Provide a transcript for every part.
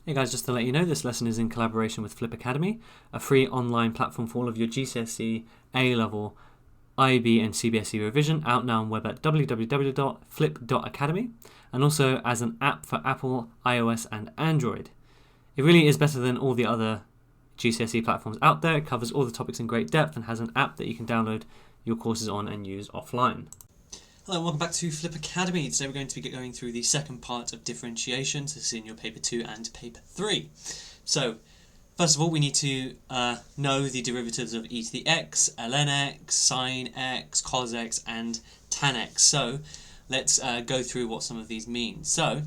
Hey guys, just to let you know, this lesson is in collaboration with Flip Academy, a free online platform for all of your GCSE, A-Level, IB and CBSE revision, out now on web at www.flip.academy, and also as an app for Apple, iOS and Android. It really is better than all the other GCSE platforms out there. It covers all the topics in great depth and has an app that you can download your courses on and use offline. Hello and welcome back to Flip Academy. Today we're going to be going through the second part of differentiation, so this is in your paper 2 and paper 3. So, first of all we need to know the derivatives of e to the x, ln x, sin x, cos x and tan x. So, let's go through what some of these mean. So,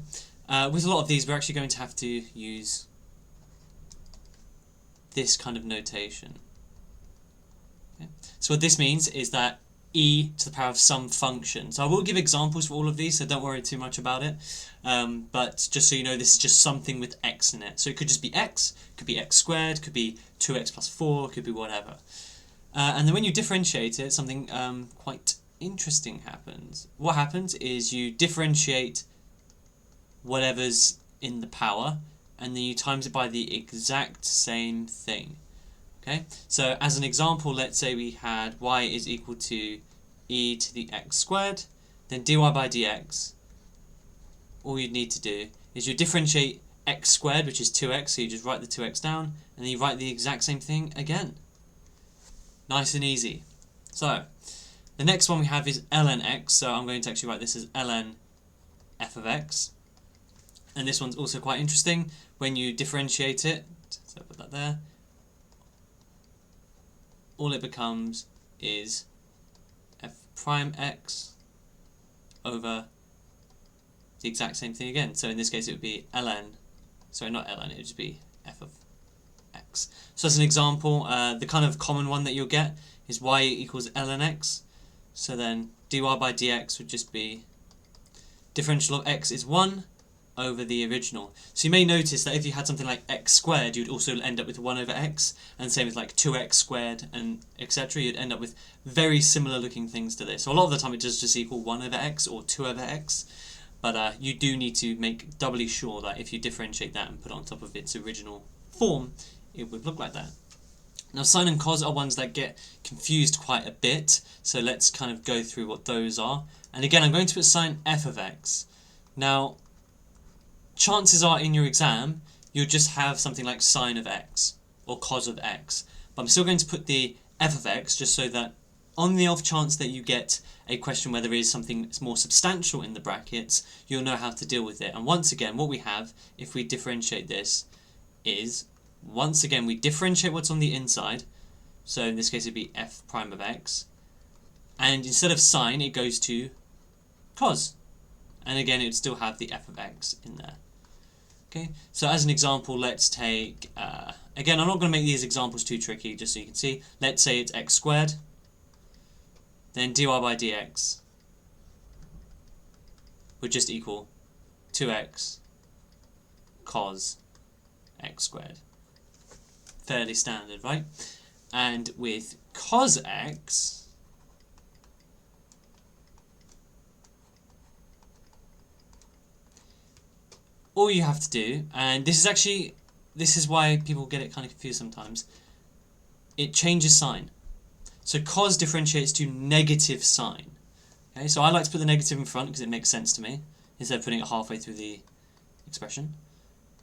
with a lot of these we're actually going to have to use this kind of notation. Okay. So what this means is that e to the power of some function. So I will give examples for all of these, so don't worry too much about it. But just so you know, this is just something with x in it. So it could just be x, could be x squared, could be 2x plus 4, could be whatever. And then when you differentiate it, something quite interesting happens. What happens is you differentiate whatever's in the power, and then you times it by the exact same thing. Okay, so as an example, let's say we had y is equal to e to the x squared, then dy by dx. All you'd need to do is you differentiate x squared, which is 2x, so you just write the 2x down, and then you write the exact same thing again. Nice and easy. So, the next one we have is ln x, so I'm going to actually write this as ln f of x. And this one's also quite interesting. When you differentiate it, so I put that there, all it becomes is f prime x over the exact same thing again. So in this case it would be ln, sorry not ln, it would just be f of x. So as an example, the kind of common one that you'll get is y equals ln x. So then dy by dx would just be differential of x is 1 over the original. So you may notice that if you had something like x squared, you'd also end up with 1 over x, and same with like 2x squared and etc. You'd end up with very similar looking things to this. So a lot of the time it does just equal 1 over x or 2 over x, but you do need to make doubly sure that if you differentiate that and put it on top of its original form, it would look like that. Now sin and cos are ones that get confused quite a bit, so let's kind of go through what those are. And again, I'm going to put sin f of x. Now, chances are in your exam you'll just have something like sine of x or cos of x, but I'm still going to put the f of x just so that on the off chance that you get a question where there is something that's more substantial in the brackets, you'll know how to deal with it. And once again, what we have if we differentiate this is, once again we differentiate what's on the inside, so in this case it'd be f prime of x, and instead of sine it goes to cos, and again it would still have the f of x in there. Okay, so as an example, let's take, again I'm not going to make these examples too tricky, just so you can see. Let's say it's x squared, then dy by dx would just equal 2x cos x squared. Fairly standard, right? And with cos x, all you have to do, and this is why people get it kind of confused sometimes, it changes sign. So cos differentiates to negative sine. Okay, so I like to put the negative in front because it makes sense to me, instead of putting it halfway through the expression.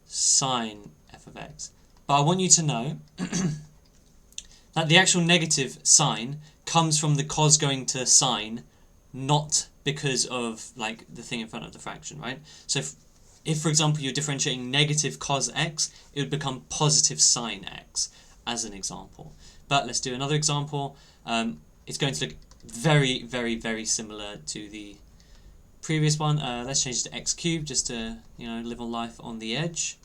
Sine f of x. But I want you to know that the actual negative sign comes from the cos going to sine, not because of like the thing in front of the fraction, right? So if for example you're differentiating negative cos x, it would become positive sine x, as an example. But let's do another example. It's going to look very, very, very similar to the previous one. Let's change it to x cubed, just to live a life on the edge.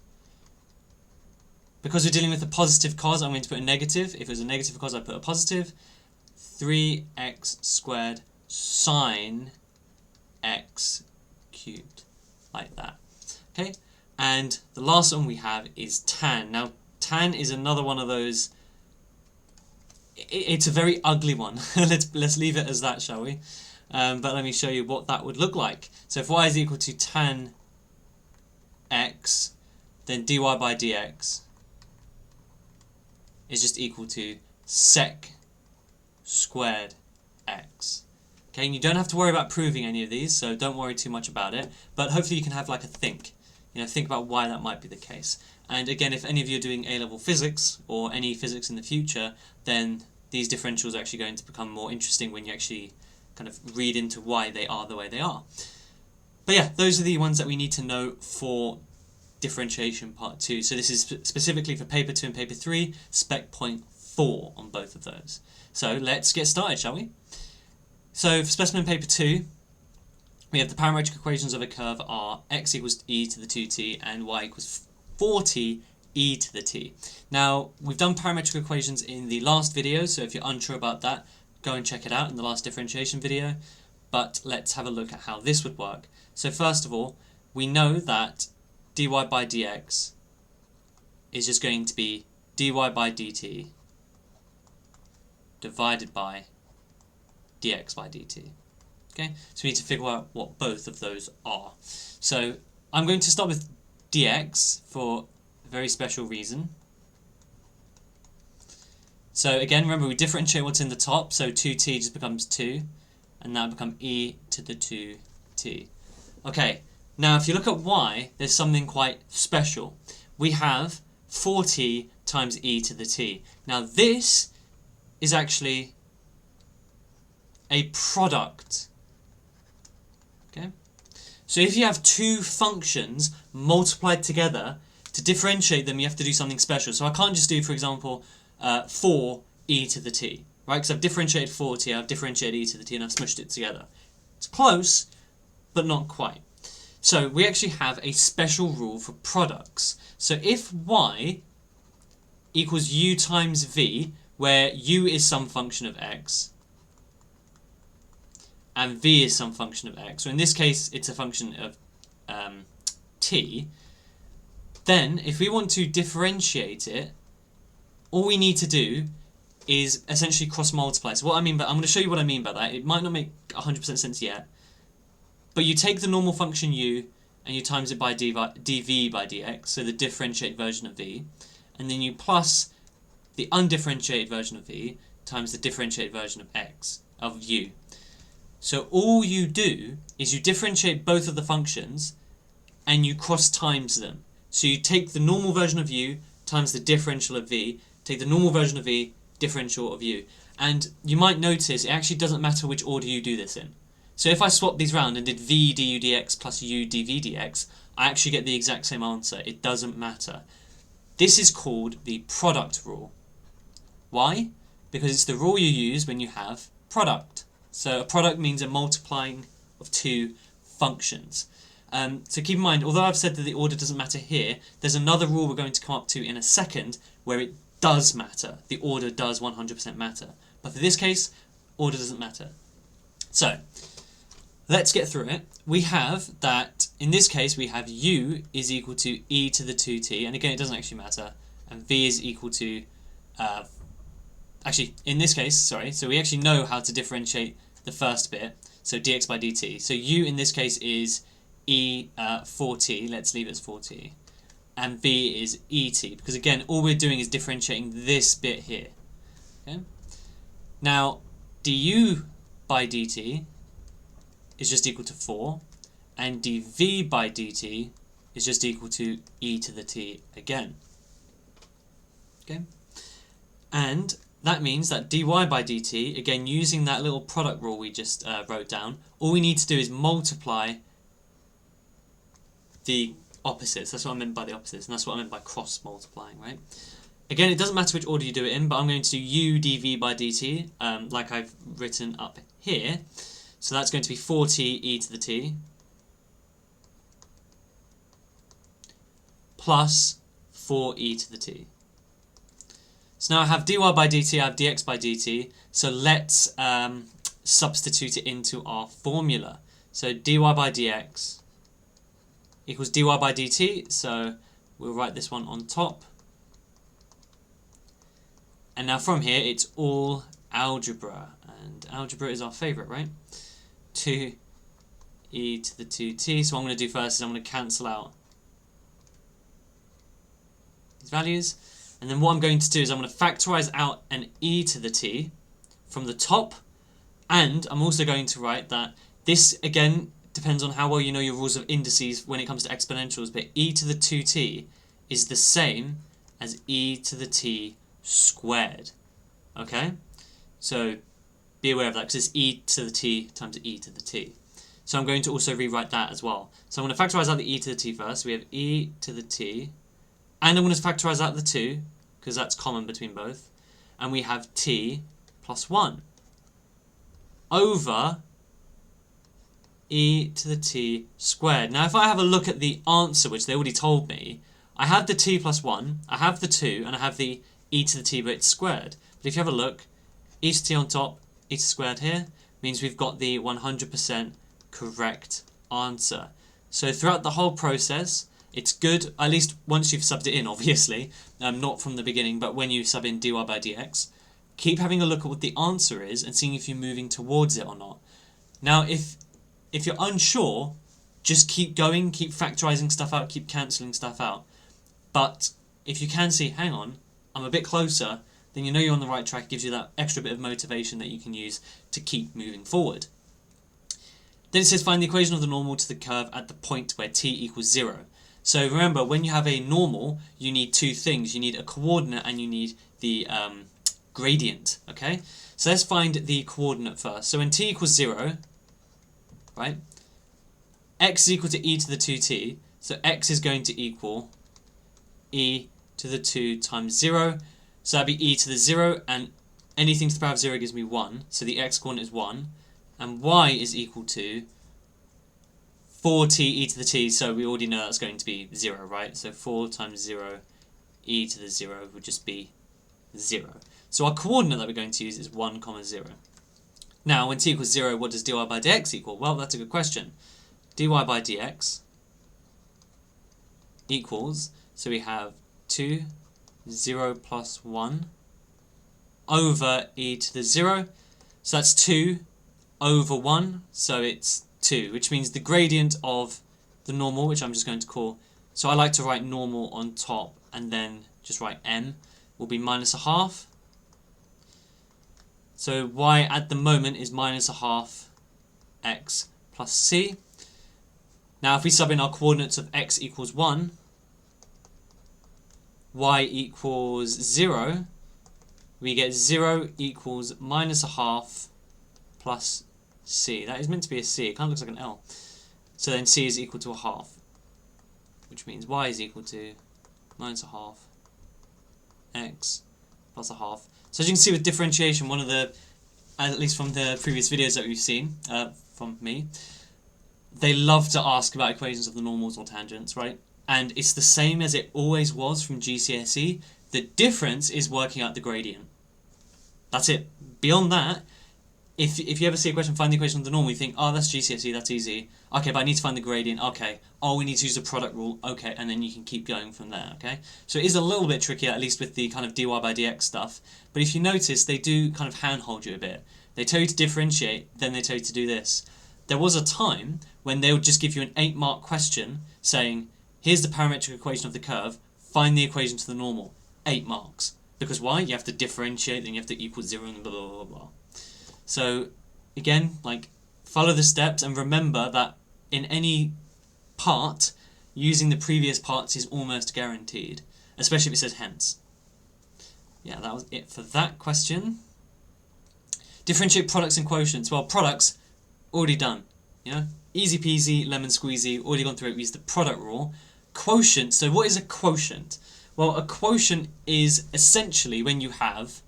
Because we're dealing with a positive cos, I'm going to put a negative. If it was a negative cos, I'd put a positive. 3x squared sine x cubed, like that. Okay, and the last one we have is tan. Now, tan is another one of those. It's a very ugly one. let's leave it as that, shall we? But let me show you what that would look like. So if y is equal to tan x, then dy by dx is just equal to sec squared x. Okay, and you don't have to worry about proving any of these, so don't worry too much about it, but hopefully you can have like a think. Think about why that might be the case. And again, if any of you are doing A-level physics or any physics in the future, then these differentials are actually going to become more interesting when you actually kind of read into why they are the way they are. But yeah, those are the ones that we need to know for differentiation part 2. So this is specifically for paper 2 and paper 3, spec point 4 on both of those. So let's get started, shall we? So for specimen paper 2, we have the parametric equations of a curve are x equals e to the 2t and y equals 40 e to the t. Now, we've done parametric equations in the last video, so if you're unsure about that, go and check it out in the last differentiation video. But let's have a look at how this would work. So first of all, we know that dy by dx is just going to be dy by dt divided by dx by dt. Okay, so we need to figure out what both of those are. So I'm going to start with dx for a very special reason. So again, remember we differentiate what's in the top, so 2t just becomes 2, and that will become e to the 2t. Okay, now if you look at y, there's something quite special. We have 4t times e to the t. Now this is actually a product. Okay, so if you have two functions multiplied together, to differentiate them you have to do something special. So I can't just do, for example, 4e to the t, right? Because I've differentiated 4t, I've differentiated e to the t, and I've smushed it together. It's close, but not quite. So we actually have a special rule for products. So if y equals u times v, where u is some function of x, and v is some function of x, so in this case it's a function of t, then if we want to differentiate it, all we need to do is essentially cross multiply. So what I mean by, I'm going to show you what I mean by that. It might not make 100% sense yet, but you take the normal function u and you times it by dv by dx, so the differentiated version of v, and then you plus the undifferentiated version of v times the differentiated version of x, of u. So all you do is you differentiate both of the functions and you cross times them. So you take the normal version of u times the differential of v, take the normal version of v, differential of u. And you might notice it actually doesn't matter which order you do this in. So if I swap these round and did v du dx plus u dv dx, I actually get the exact same answer. It doesn't matter. This is called the product rule. Why? Because it's the rule you use when you have product. So a product means a multiplying of two functions. So keep in mind, although I've said that the order doesn't matter here, there's another rule we're going to come up to in a second where it does matter. The order does 100% matter. But for this case, order doesn't matter. So let's get through it. We have that, in this case, we have u is equal to e to the 2t, and again, it doesn't actually matter, and v is equal to, actually, in this case, sorry, so we actually know how to differentiate the first bit, so dx by dt. So u in this case is e 4t, let's leave it as 4t, and v is et, because again, all we're doing is differentiating this bit here. Okay? Now, du by dt is just equal to 4, and dv by dt is just equal to e to the t again. Okay? And that means that dy by dt, again using that little product rule we just wrote down, all we need to do is multiply the opposites. That's what I meant by the opposites, and that's what I meant by cross multiplying, right? Again, it doesn't matter which order you do it in, but I'm going to do u dv by dt, like I've written up here. So that's going to be 4t e to the t plus 4e to the t. So now I have dy by dt, I have dx by dt, so let's substitute it into our formula. So dy by dx equals dy by dt, so we'll write this one on top. And now from here, it's all algebra, and algebra is our favourite, right? 2e to the 2t, so what I'm going to do first is I'm going to cancel out these values. And then what I'm going to do is I'm going to factorize out an e to the t from the top, and I'm also going to write that this, again, depends on how well you know your rules of indices when it comes to exponentials, but e to the 2t is the same as e to the t squared. Okay? So be aware of that, because it's e to the t times e to the t. So I'm going to also rewrite that as well. So I'm going to factorize out the e to the t first. So we have e to the t, and I'm going to factorize out the 2, because that's common between both. And we have t plus 1 over e to the t squared. Now, if I have a look at the answer, which they already told me, I have the t plus 1, I have the 2, and I have the e to the t, but it's squared. But if you have a look, e to t on top, e to squared here, means we've got the 100% correct answer. So throughout the whole process, it's good, at least once you've subbed it in, obviously, not from the beginning, but when you sub in dy by dx, keep having a look at what the answer is and seeing if you're moving towards it or not. Now, if you're unsure, just keep going, keep factorizing stuff out, keep cancelling stuff out. But if you can see, hang on, I'm a bit closer, then you know you're on the right track. It gives you that extra bit of motivation that you can use to keep moving forward. Then it says find the equation of the normal to the curve at the point where t equals 0. So remember, when you have a normal, you need two things. You need a coordinate and you need the gradient, okay? So let's find the coordinate first. So when t equals 0, right, x is equal to e to the 2t, so x is going to equal e to the 2 times 0, so that'd be e to the 0, and anything to the power of 0 gives me 1, so the x coordinate is 1, and y is equal to 4t e to the t, so we already know that's going to be 0, right? So 4 times 0 e to the 0 would just be 0. So our coordinate that we're going to use is 1, 0. Now, when t equals 0, what does dy by dx equal? Well, that's a good question. dy by dx equals, so we have 2, 0 plus 1 over e to the 0. So that's 2 over 1, so it's 2, which means the gradient of the normal, which I'm just going to call, so I like to write normal on top and then just write m, will be minus a half. So y at the moment is minus a half x plus c. Now if we sub in our coordinates of x equals 1, y equals 0, we get 0 equals minus a half plus c. That is meant to be a c, it kind of looks like an L. So then c is equal to a half, which means y is equal to minus a half x plus a half. So as you can see with differentiation, one of the, at least from the previous videos that we've seen from me, they love to ask about equations of the normals or tangents, right? And it's the same as it always was from GCSE. The difference is working out the gradient. That's it. Beyond that, if you ever see a question, find the equation of the normal, you think, oh, that's GCSE, that's easy. Okay, but I need to find the gradient. Okay. Oh, we need to use the product rule. Okay, and then you can keep going from there, okay? So it is a little bit trickier, at least with the kind of dy by dx stuff. But if you notice, they do kind of handhold you a bit. They tell you to differentiate, then they tell you to do this. There was a time when they would just give you an 8-mark question saying, here's the parametric equation of the curve, find the equation to the normal. 8 marks. Because why? You have to differentiate, then you have to equal 0, and blah, blah, blah, blah. So, again, like, follow the steps, and remember that in any part, using the previous parts is almost guaranteed. Especially if it says hence. Yeah, that was it for that question. Differentiate products and quotients. Well, products, already done. You know, easy peasy, lemon squeezy, already gone through it. We used the product rule. Quotient. So what is a quotient? Well, a quotient is essentially when you have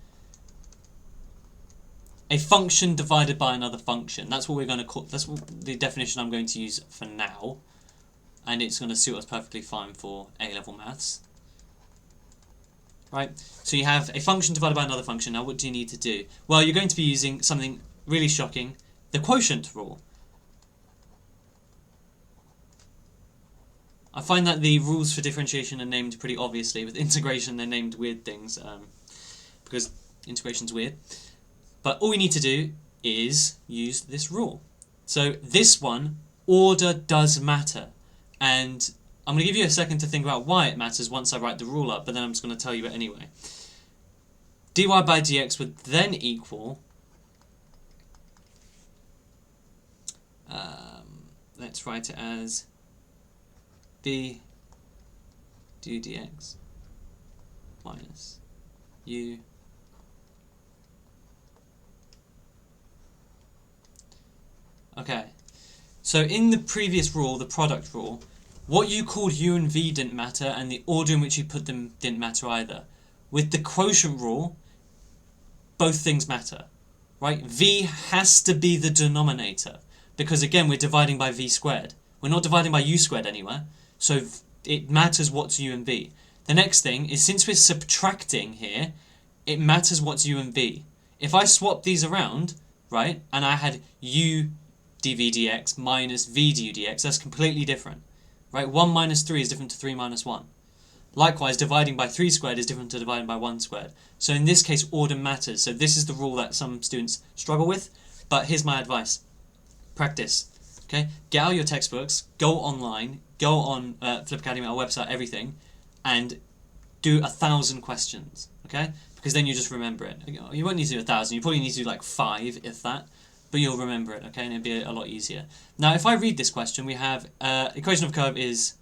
a function divided by another function. That's what we're going to call, that's the definition I'm going to use for now. And it's going to suit us perfectly fine for A-level maths. Right? So you have a function divided by another function. Now what do you need to do? Well, you're going to be using something really shocking, the quotient rule. I find that the rules for differentiation are named pretty obviously. With integration, they're named weird things because integration's weird. But all we need to do is use this rule. So this one, order does matter. And I'm going to give you a second to think about why it matters once I write the rule up, but then I'm just going to tell you it anyway. dy by dx would then equal, let's write it as b du dx minus u okay. So in the previous rule, the product rule, what you called u and v didn't matter, and the order in which you put them didn't matter either. With the quotient rule, both things matter, right? V has to be the denominator, because again, we're dividing by v squared. We're not dividing by u squared anywhere, so it matters what's u and v. The next thing is, since we're subtracting here, it matters what's u and v. If I swap these around, right, and I had u dv dx minus v du dx, that's completely different, right? 1 minus 3 is different to 3 minus 1. Likewise, dividing by 3 squared is different to dividing by 1 squared. So in this case, order matters. So this is the rule that some students struggle with, but here's my advice. Practice, okay? Get out your textbooks, go online, go on Flip Academy, our website, everything, and do 1,000 questions, okay? Because then you just remember it. You won't need to do 1,000, you probably need to do like 5, if that, but you'll remember it, okay? And it'll be a lot easier. Now, if I read this question, we have equation of a curve is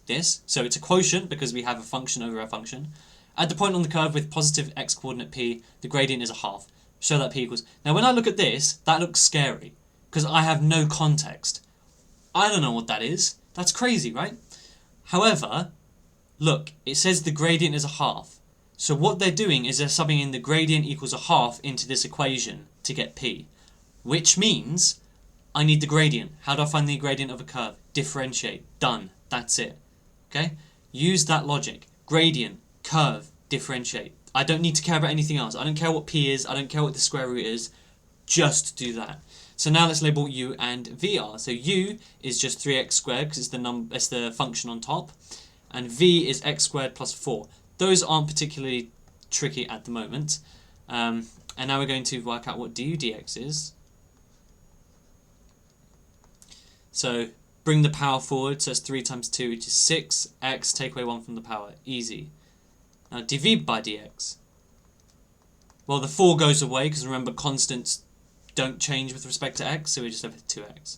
this. So it's a quotient because we have a function over a function. At the point on the curve with positive x coordinate p, the gradient is a half. Show that p equals. Now, when I look at this, that looks scary because I have no context. I don't know what that is. That's crazy, right? However, look, it says the gradient is a half. So what they're doing is they're subbing in the gradient equals a half into this equation to get p, which means I need the gradient. How do I find the gradient of a curve? Differentiate. Done. That's it. Okay? Use that logic. Gradient, curve, differentiate. I don't need to care about anything else. I don't care what p is. I don't care what the square root is. Just do that. So now let's label u and v are. So u is just 3x squared because it's the function on top. And v is x squared plus 4. Those aren't particularly tricky at the moment. And now we're going to work out what du dx is. So bring the power forward, so it's 3 times 2, which is 6x, take away 1 from the power, easy. Now dv by dx. Well, the 4 goes away, because remember, constants don't change with respect to x, so we just have 2x.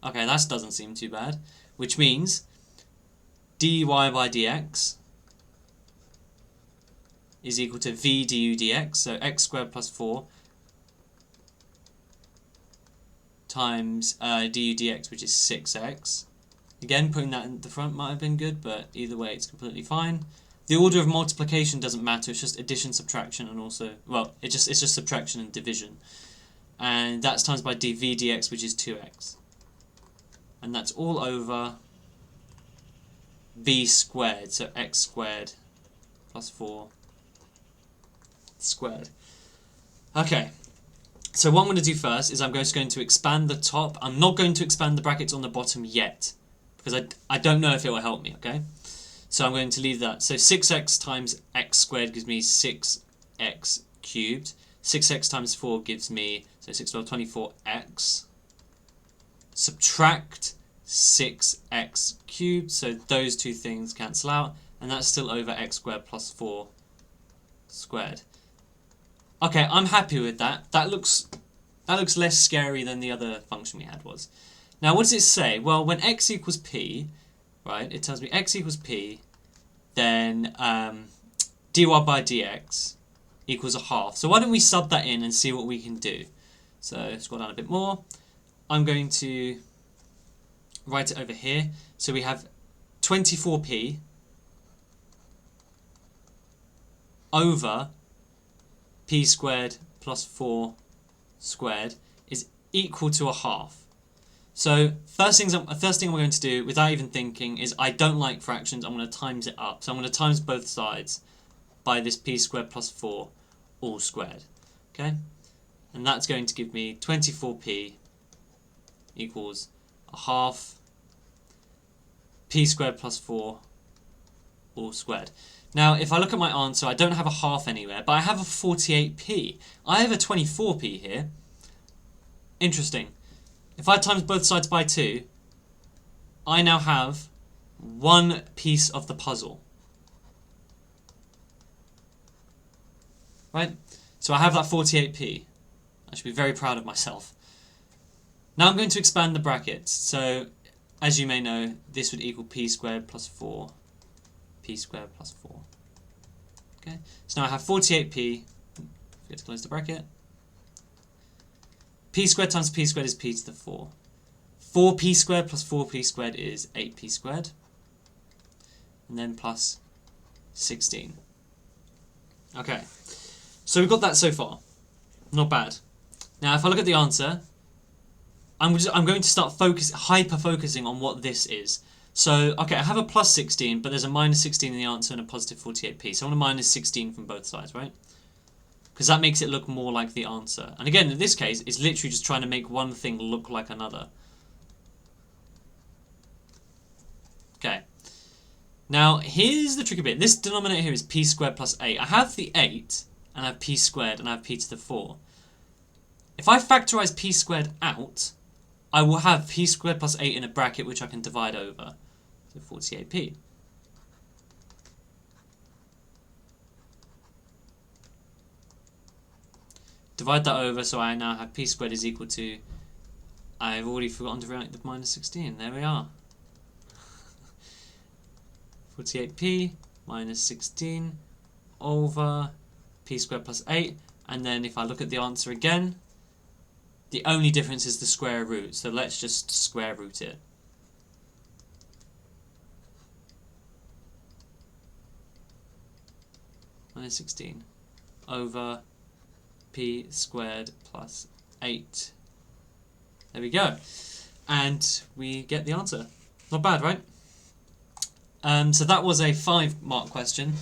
Okay, that doesn't seem too bad, which means dy by dx is equal to v du dx, so x squared plus 4 times du dx, which is 6x. Again, putting that in the front might have been good, but either way it's completely fine. The order of multiplication doesn't matter, it's just addition, subtraction, and also, well, it's just subtraction and division. And that's times by dv dx, which is 2x. And that's all over v squared, so x squared plus 4 squared. Okay. So what I'm going to do first is I'm just going to expand the top. I'm not going to expand the brackets on the bottom yet, because I don't know if it will help me, okay? So I'm going to leave that. So 6x times x squared gives me 6x cubed. 6x times 4 gives me, so 6 12, 24x. Subtract 6x cubed, so those two things cancel out, and that's still over x squared plus 4 squared. Okay, I'm happy with that. That looks less scary than the other function we had was. Now, what does it say? Well, when x equals p, right, it tells me x equals p, then dy by dx equals a half. So why don't we sub that in and see what we can do? So scroll down a bit more. I'm going to write it over here. So we have 24p over p squared plus 4 squared is equal to a half. So first thing I'm going to do, without even thinking, is I don't like fractions. I'm going to times it up. So I'm going to times both sides by this p squared plus 4 all squared. Okay? And that's going to give me 24p equals a half p squared plus 4 all squared. Now, if I look at my answer, I don't have a half anywhere, but I have a 48p. I have a 24p here. Interesting. If I times both sides by 2, I now have one piece of the puzzle. Right? So I have that 48p. I should be very proud of myself. Now I'm going to expand the brackets. So, as you may know, this would equal p squared plus 4. P squared plus 4. Okay? So now I have 48p. Forget to close the bracket. P squared times p squared is p to the 4. 4p squared plus 4p squared is 8p squared. And then plus 16. Okay. So we've got that so far. Not bad. Now if I look at the answer, I'm going to start hyper-focusing on what this is. So, okay, I have a plus 16, but there's a minus 16 in the answer and a positive 48p. So I want a minus 16 from both sides, right? Because that makes it look more like the answer. And again, in this case, it's literally just trying to make one thing look like another. Okay. Now, here's the tricky bit. This denominator here is p squared plus 8. I have the 8, and I have p squared, and I have p to the 4. If I factorize p squared out, I will have p squared plus 8 in a bracket which I can divide over. So 48p. Divide that over, so I now have p squared is equal to... I've already forgotten to write the minus 16. There we are. 48p minus 16 over p squared plus 8. And then if I look at the answer again, the only difference is the square root. So let's just square root it. Minus 16 over p squared plus 8. There we go. And we get the answer. Not bad, right? So that was a 5-mark question.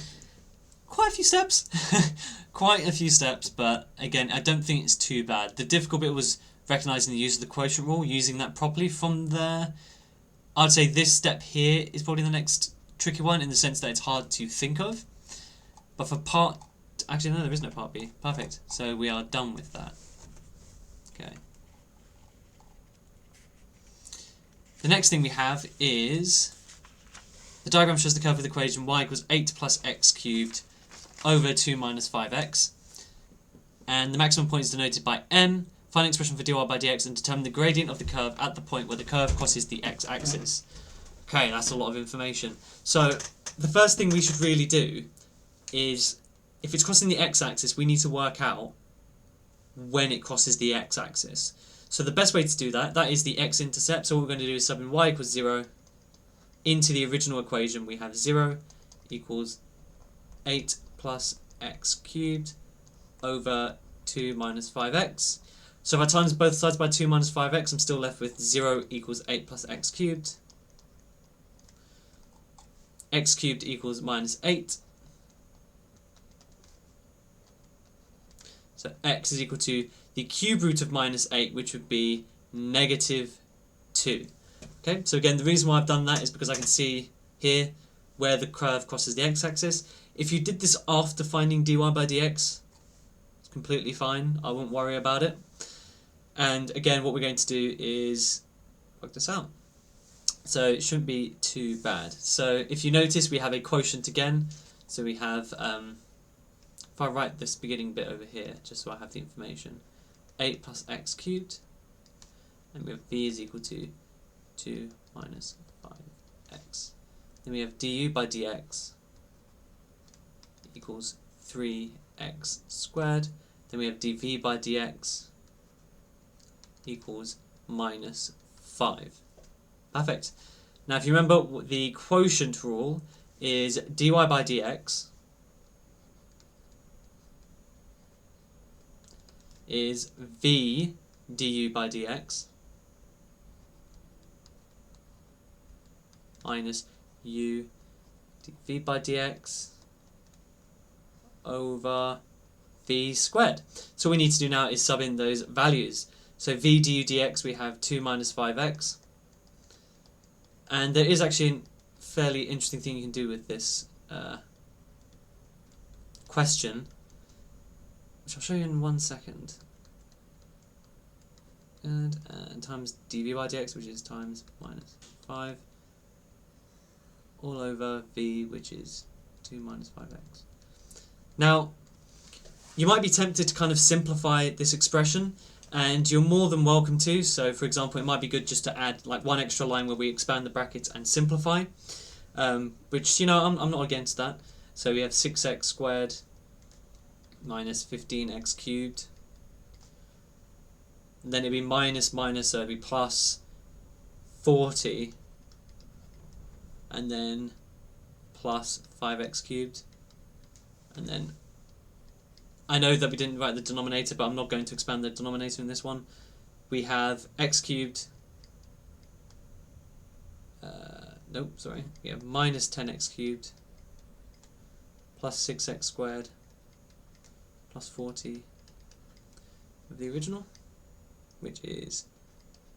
Quite a few steps. Quite a few steps, but again, I don't think it's too bad. The difficult bit was recognising the use of the quotient rule, using that properly. From there, I'd say this step here is probably the next tricky one in the sense that it's hard to think of. But for part... Actually, no, there is no part B. Perfect. So we are done with that. Okay. The next thing we have is... The diagram shows the curve of the equation y equals 8 plus x cubed over 2 minus 5x. And the maximum point is denoted by m. Find an expression for dy by dx and determine the gradient of the curve at the point where the curve crosses the x-axis. Okay, that's a lot of information. So the first thing we should really do is, if it's crossing the x-axis, we need to work out when it crosses the x-axis. So the best way to do that is the x-intercept. So what we're going to do is sub in y equals 0 into the original equation. We have 0 equals 8 plus x cubed over 2 minus 5x. So if I times both sides by 2 minus 5x, I'm still left with 0 equals 8 plus x cubed. X cubed equals minus 8. So x is equal to the cube root of minus 8, which would be negative 2. Okay, so again, the reason why I've done that is because I can see here where the curve crosses the x-axis. If you did this after finding dy by dx, it's completely fine. I won't worry about it. And again, what we're going to do is work this out. So it shouldn't be too bad. So if you notice, we have a quotient again. So we have, if I write this beginning bit over here, just so I have the information, 8 plus x cubed, and we have v is equal to 2 minus 5x. Then we have du by dx equals 3x squared. Then we have dv by dx equals minus 5. Perfect. Now if you remember, the quotient rule is dy by dx is v du by dx minus u dv by dx over v squared. So what we need to do now is sub in those values. So v du dx, we have 2 minus 5x. And there is actually a fairly interesting thing you can do with this question, which I'll show you in 1 second. And times dv by dx, which is times minus 5. all over v, which is 2 minus 5x. Now, you might be tempted to kind of simplify this expression, and you're more than welcome to. So, for example, it might be good just to add like one extra line where we expand the brackets and simplify, which, you know, I'm not against that. So we have 6x squared minus 15x cubed. And then it'd be minus minus, so it'd be plus 40. And then plus 5x cubed. And then I know that we didn't write the denominator, but I'm not going to expand the denominator in this one. We have x cubed. We have minus 10x cubed plus 6x squared plus 40 of the original, which is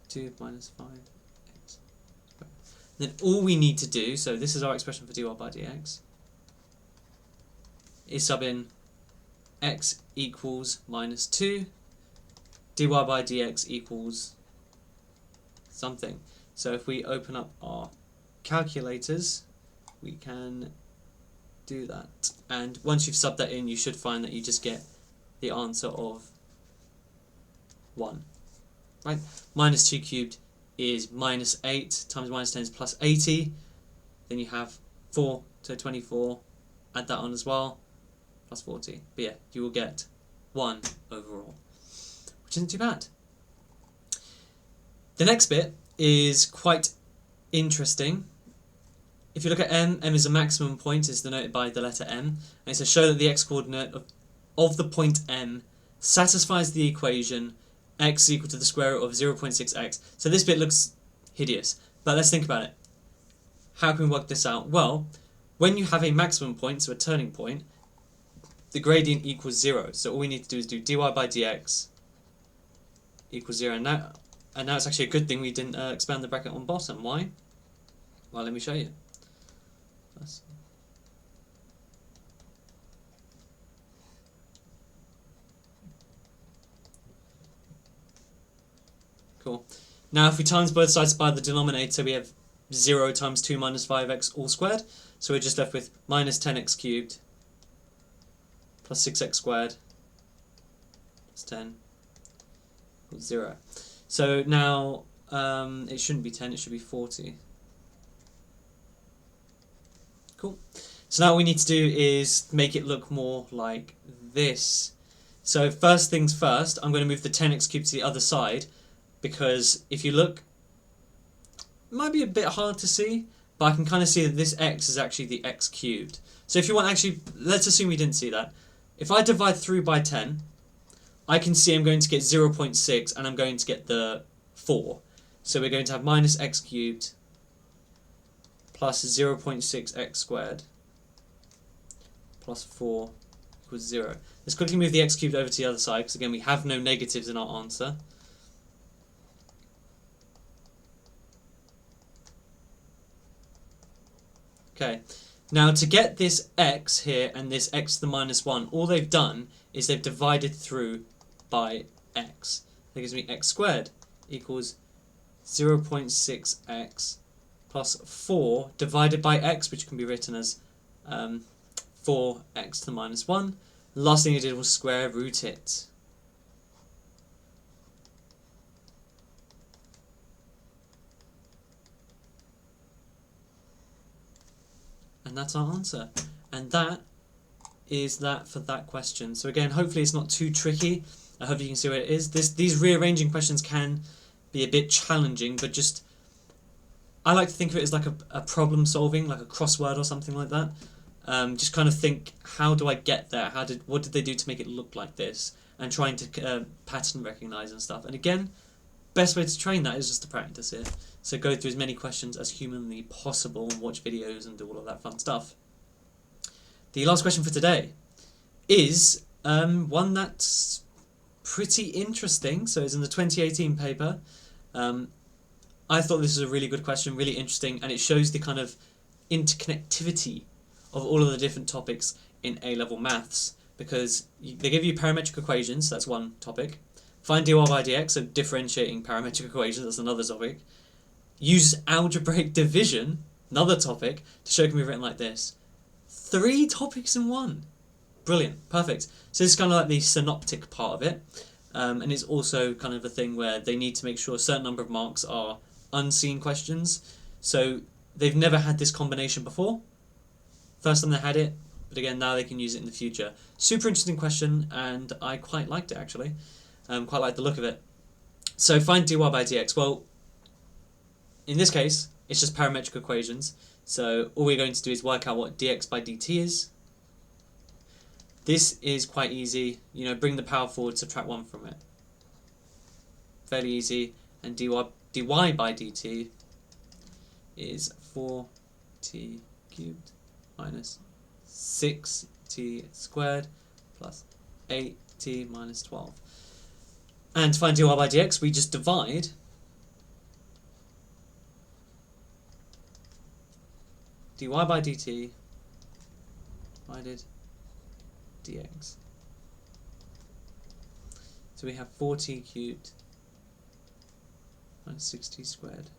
2 minus 5x squared. Then all we need to do, so this is our expression for dy by dx, is sub in x equals minus 2, dy by dx equals something. So if we open up our calculators, we can do that. And once you've subbed that in, you should find that you just get the answer of 1. Right? Minus 2 cubed is minus 8 times minus 10 is plus 80. Then you have 4, so 24. Add that on as well. Plus 40. But yeah, you will get 1 overall, which isn't too bad. The next bit is quite interesting. If you look at m is a maximum point, is denoted by the letter m, and it says show that the x-coordinate of the point m satisfies the equation x is equal to the square root of 0.6x. So this bit looks hideous, but let's think about it. How can we work this out? Well, when you have a maximum point, so a turning point, the gradient equals 0. So all we need to do is do dy by dx equals 0. And now it's actually a good thing we didn't expand the bracket on bottom. Why? Well, let me show you. Cool. Now if we times both sides by the denominator, we have 0 times 2 minus 5x all squared. So we're just left with minus 10x cubed plus 6x squared plus 10 equals 0. So now it shouldn't be 10, it should be 40. Cool. So now what we need to do is make it look more like this. So first things first, I'm going to move the 10x cubed to the other side, because if you look, it might be a bit hard to see, but I can kind of see that this x is actually the x cubed. So if you want, actually, let's assume we didn't see that. If I divide through by 10, I can see I'm going to get 0.6 and I'm going to get the 4. So we're going to have minus x cubed plus 0.6x squared plus 4 equals 0. Let's quickly move the x cubed over to the other side, because again we have no negatives in our answer. Okay, now to get this x here and this x to the minus 1, all they've done is they've divided through by x. That gives me x squared equals 0.6x plus 4 divided by x, which can be written as 4x to the minus 1. The last thing I did was square root it. And that's our answer. And that is that for that question. So again, hopefully it's not too tricky. I hope you can see what it is. These rearranging questions can be a bit challenging, but just I like to think of it as like a problem solving, like a crossword or something like that. Just kind of think, how do I get there? What did they do to make it look like this? And trying to pattern recognize and stuff. And again, best way to train that is just to practice it. So go through as many questions as humanly possible and watch videos and do all of that fun stuff. The last question for today is one that's pretty interesting. So it's in the 2018 paper. I thought this was a really good question, really interesting, and it shows the kind of interconnectivity of all of the different topics in A-level maths, because they give you parametric equations, that's one topic. Find dy by dx, so differentiating parametric equations, that's another topic. Use algebraic division, another topic to show it can be written like this. 3 topics in one. Brilliant, perfect. So this is kind of like the synoptic part of it, and it's also kind of a thing where they need to make sure a certain number of marks are unseen questions. So they've never had this combination before. First time they had it, but again now they can use it in the future. Super interesting question, and I quite liked it actually. Quite like the look of it. So find dy by dx. Well, in this case, it's just parametric equations. So all we're going to do is work out what dx by dt is. This is quite easy. You know, bring the power forward, subtract 1 from it. Fairly easy. And dy by dt is 4t cubed minus 6t squared plus 8t minus 12. And to find dy by dx, we just divide dy by dt divided dx. So we have 4t cubed minus 6t squared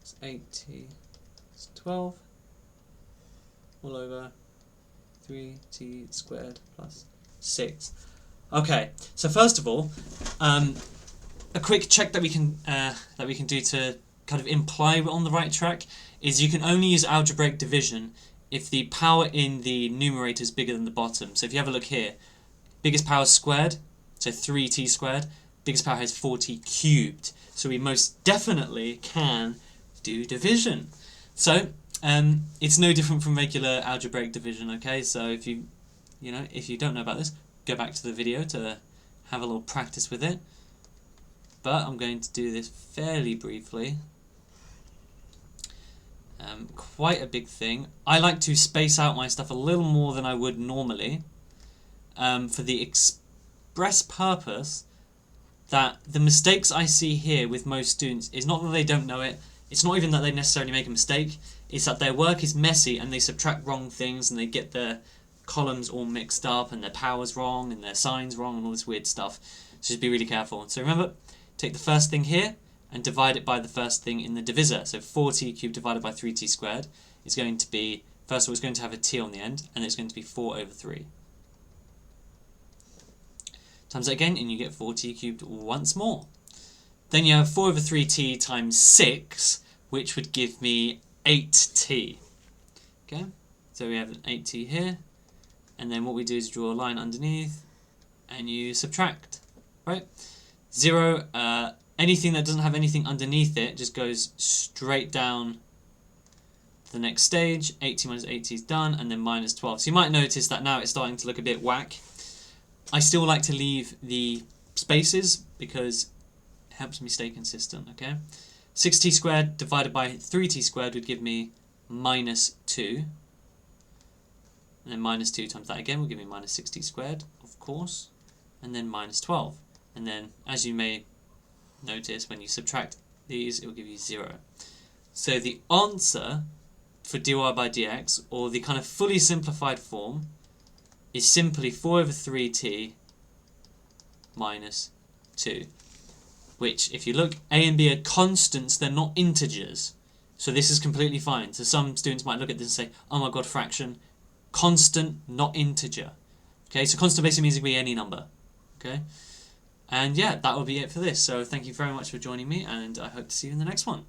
plus 8t is 12 all over 3t squared plus 6. Okay, so first of all, a quick check that we can do to kind of imply we're on the right track is you can only use algebraic division if the power in the numerator is bigger than the bottom. So if you have a look here, biggest power is squared, so 3t squared, biggest power has 4t cubed. So we most definitely can do division. So it's no different from regular algebraic division, okay? So if you don't know about this, go back to the video to have a little practice with it. But I'm going to do this fairly briefly. Quite a big thing. I like to space out my stuff a little more than I would normally, for the express purpose that the mistakes I see here with most students is not that they don't know it, it's not even that they necessarily make a mistake, it's that their work is messy and they subtract wrong things and they get their columns all mixed up and their powers wrong and their signs wrong and all this weird stuff. So just be really careful. So remember, take the first thing here and divide it by the first thing in the divisor. So 4t cubed divided by 3t squared is going to be, first of all, it's going to have a t on the end, and it's going to be 4 over 3. Times that again, and you get 4t cubed once more. Then you have 4 over 3t times 6, which would give me 8t. Okay, so we have an 8t here, and then what we do is draw a line underneath, and you subtract, right? 0, anything that doesn't have anything underneath it just goes straight down to the next stage. 8t minus 8t is done, and then minus 12. So you might notice that now it's starting to look a bit whack. I still like to leave the spaces because it helps me stay consistent, okay? 6t squared divided by 3t squared would give me minus 2. And then minus 2 times that again will give me minus 6t squared, of course. And then minus 12. And then, as you may notice, when you subtract these, it will give you 0. So the answer for dy by dx, or the kind of fully simplified form, is simply 4 over 3t minus 2. Which, if you look, a and b are constants, they're not integers. So this is completely fine. So some students might look at this and say, oh my god, fraction, constant, not integer. Okay, so constant basically means it can be any number. Okay, and yeah, that will be it for this. So thank you very much for joining me, and I hope to see you in the next one.